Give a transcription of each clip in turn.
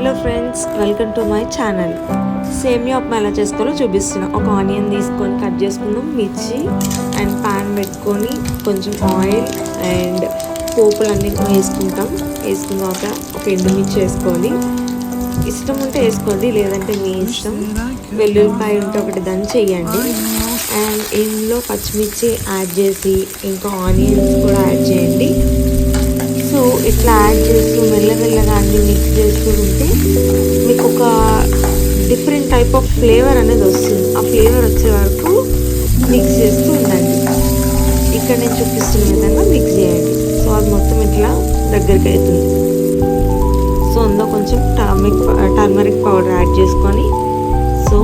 Hello friends, welcome to my channel. సేమియా ఉప్మా ఎలా చేసుకోవాలో చూపిస్తున్నాం. ఒక ఆనియన్ తీసుకొని కట్ చేసుకుందాం, మిర్చి అండ్ పాన్ పెట్టుకొని కొంచెం ఆయిల్ అండ్ పోపులన్నీ వేసుకుంటాం. వేసుకున్న తర్వాత ఒక ఎండుమిర్చి వేసుకోవాలి. ఇష్టం ఉంటే వేసుకోండి, లేదంటే మీ ఇష్టం. వెల్లుల్లిపాయ ఉంటే ఒకటి దంచి చేయండి. అండ్ ఇందులో పచ్చిమిర్చి యాడ్ చేసి ఇంకా ఆనియన్స్ కూడా యాడ్ చేయండి. సో ఇట్లా యాడ్ చేస్తూ మెల్లమెల్లగా అన్నీ మిక్స్ చేస్తూ ఉంటే మీకు ఒక డిఫరెంట్ టైప్ ఆఫ్ ఫ్లేవర్ అనేది వస్తుంది. ఆ ఫ్లేవర్ వచ్చే వరకు మిక్స్ చేస్తూ ఉండండి. ఇక్కడ నేను చూపిస్తున్న విధంగా మిక్స్ చేయండి. సో అది మొత్తం ఇట్లా దగ్గరికి అవుతుంది. సో అందులో కొంచెం టర్మరిక్ పౌడర్ యాడ్ చేసుకొని, సో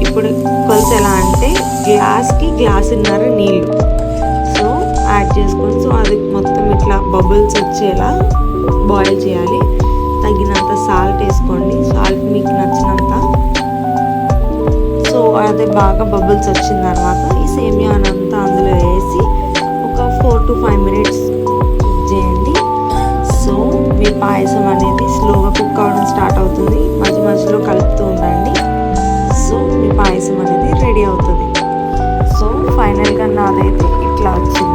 ఇప్పుడు కొలత ఎలా అంటే గ్లాస్కి గ్లాసున్నర నీళ్ళు సో యాడ్ చేసుకొని, సో అది మొత్తం ఇట్లా బబుల్స్ వచ్చేలా బాయిల్ చేయాలి. తగినంత సాల్ట్ వేసుకోండి, సాల్ట్ మీకు నచ్చినంత. సో అది బాగా బబుల్స్ వచ్చిన తర్వాత ఈ సేమియా అంతా అందులో వేసి ఒక 4 to 5 minutes కుక్ చేయండి. సో మీ పాయసం అనేది స్లోగా కుక్ అవ్వడం స్టార్ట్ అవుతుంది. మధ్య మధ్యలో కలుపుతూ ఉండండి. సో మీ పాయసం అనేది రెడీ అవుతుంది. సో ఫైనల్గా నాదైతే ఇట్లా వచ్చింది.